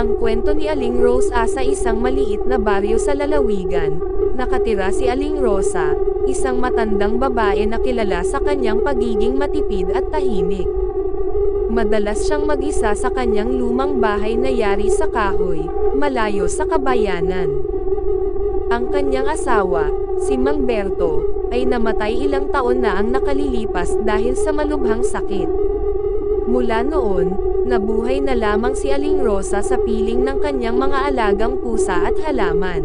Ang kwento ni Aling Rosa sa isang maliit na baryo sa lalawigan. Nakatira si Aling Rosa, isang matandang babae na kilala sa kanyang pagiging matipid at tahimik. Madalas siyang mag-isa sa kanyang lumang bahay na yari sa kahoy, malayo sa kabayanan. Ang kanyang asawa, si Mang Berto, ay namatay ilang taon na ang nakalilipas dahil sa malubhang sakit. Mula noon, nabuhay na lamang si Aling Rosa sa piling ng kanyang mga alagang pusa at halaman.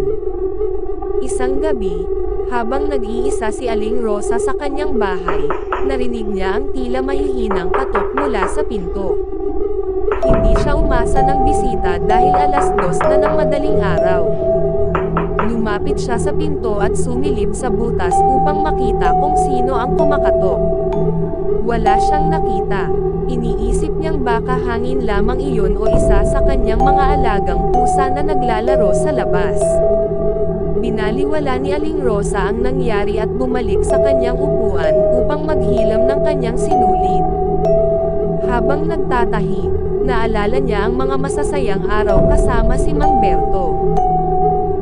Isang gabi, habang nag-iisa si Aling Rosa sa kanyang bahay, narinig niya ang tila mahihinang katok mula sa pinto. Hindi siya umasa ng bisita dahil 2:00 na ng madaling araw. Lumapit siya sa pinto at sumilip sa butas upang makita kung sino ang kumakatok. Wala siyang nakita. Iniisip niyang baka hangin lamang iyon o isa sa kanyang mga alagang pusa na naglalaro sa labas. Binaliwala ni Aling Rosa ang nangyari at bumalik sa kanyang upuan upang maghilam ng kanyang sinulit. Habang nagtatahi, naalala niya ang mga masasayang araw kasama si Mang Berto.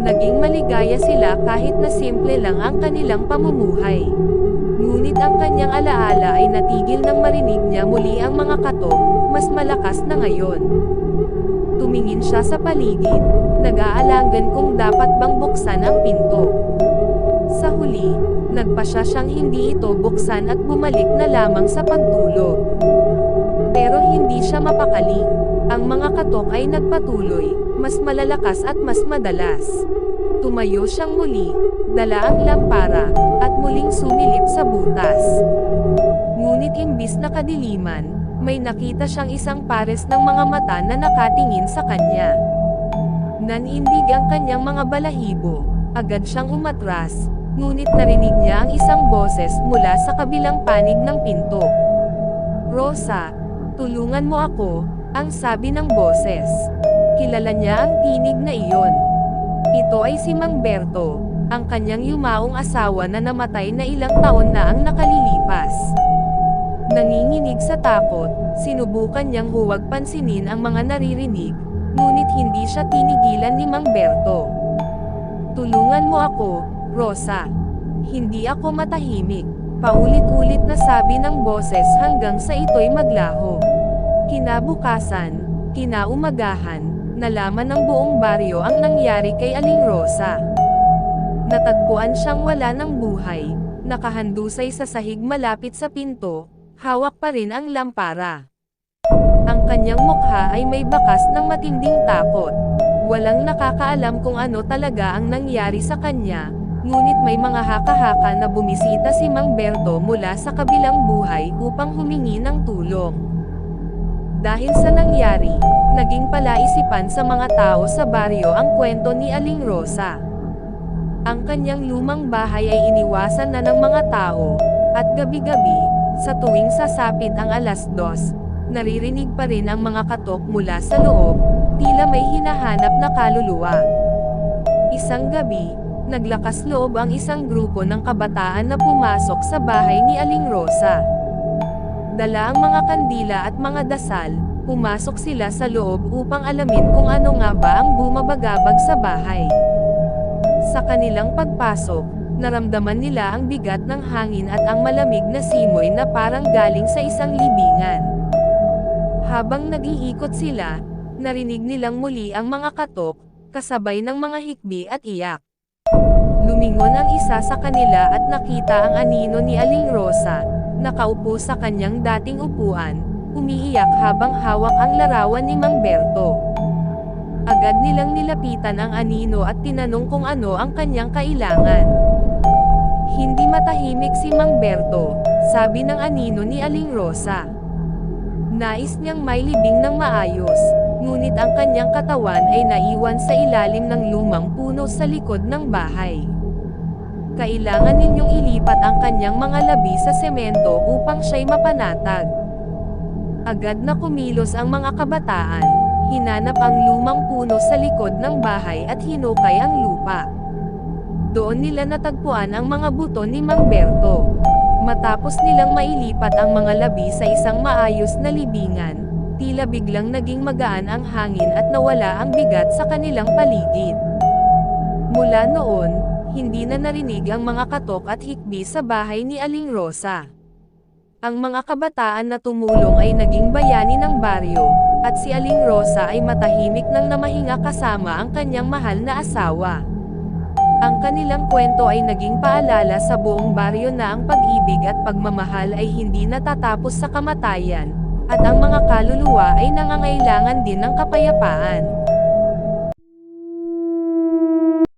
Naging maligaya sila kahit na simple lang ang kanilang pamumuhay. Ngunit ang kanyang alaala ay natigil nang marinig niya muli ang mga katok, mas malakas na ngayon. Tumingin siya sa paligid, nag-aalangan kung dapat bang buksan ang pinto. Sa huli, nagpasya siyang hindi ito buksan at bumalik na lamang sa pagtulog. Pero hindi siya mapakali. Ang mga katok ay nagpatuloy, mas malalakas at mas madalas. Tumayo siyang muli, dala ang lampara, at muling sumilip sa butas. Ngunit imbis na kadiliman, may nakita siyang isang pares ng mga mata na nakatingin sa kanya. Nanindig ang kanyang mga balahibo, agad siyang umatras, ngunit narinig niya ang isang boses mula sa kabilang panig ng pinto. "Rosa, tulungan mo ako," ang sabi ng boses. Kilala niya ang tinig na iyon. Ito ay si Mang Berto, ang kanyang yumaong asawa na namatay na ilang taon na ang nakalilipas. Nanginginig sa takot, sinubukan niyang huwag pansinin ang mga naririnig, ngunit hindi siya tinigilan ni Mang Berto. "Tulungan mo ako, Rosa. Hindi ako matahimik," paulit-ulit na sabi ng boses hanggang sa ito'y maglaho. Kinabukasan, kinaumagahan, nalaman ng buong baryo ang nangyari kay Aling Rosa. Natagpuan siyang wala ng buhay, nakahandusay sa sahig malapit sa pinto, hawak pa rin ang lampara. Ang kanyang mukha ay may bakas ng matinding takot. Walang nakakaalam kung ano talaga ang nangyari sa kanya, ngunit may mga haka-haka na bumisita si Mang Berto mula sa kabilang buhay upang humingi ng tulong. Dahil sa nangyari, naging palaisipan sa mga tao sa baryo ang kwento ni Aling Rosa. Ang kanyang lumang bahay ay iniwasan na ng mga tao, at gabi-gabi, sa tuwing sasapit ang 2:00, naririnig pa rin ang mga katok mula sa loob, tila may hinahanap na kaluluwa. Isang gabi, naglakas loob ang isang grupo ng kabataan na pumasok sa bahay ni Aling Rosa. Dala ang mga kandila at mga dasal, pumasok sila sa loob upang alamin kung ano nga ba ang bumabagabag sa bahay. Sa kanilang pagpasok, naramdaman nila ang bigat ng hangin at ang malamig na simoy na parang galing sa isang libingan. Habang nag-iikot sila, narinig nilang muli ang mga katok, kasabay ng mga hikbi at iyak. Lumingon ang isa sa kanila at nakita ang anino ni Aling Rosa, nakaupo sa kanyang dating upuan, umiiyak habang hawak ang larawan ni Mang Berto. Agad nilang nilapitan ang anino at tinanong kung ano ang kanyang kailangan. "Hindi matahimik si Mang Berto," sabi ng anino ni Aling Rosa. Nais niyang may libing ng maayos, ngunit ang kanyang katawan ay naiwan sa ilalim ng lumang puno sa likod ng bahay. "Kailangan ninyong ilipat ang kanyang mga labi sa semento upang siya'y mapanatag." Agad na kumilos ang mga kabataan, hinanap ang lumang puno sa likod ng bahay at hinukay ang lupa. Doon nila natagpuan ang mga buto ni Mang Berto. Matapos nilang mailipat ang mga labi sa isang maayos na libingan, Tila biglang naging magaan ang hangin at nawala ang bigat sa kanilang paligid. Mula noon, hindi na narinig ang mga katok at hikbi sa bahay ni Aling Rosa. Ang mga kabataan na tumulong ay naging bayani ng baryo, at si Aling Rosa ay matahimik nang namahinga kasama ang kanyang mahal na asawa. Ang kanilang kwento ay naging paalala sa buong baryo na ang pag-ibig at pagmamahal ay hindi natatapos sa kamatayan, at ang mga kaluluwa ay nangangailangan din ng kapayapaan.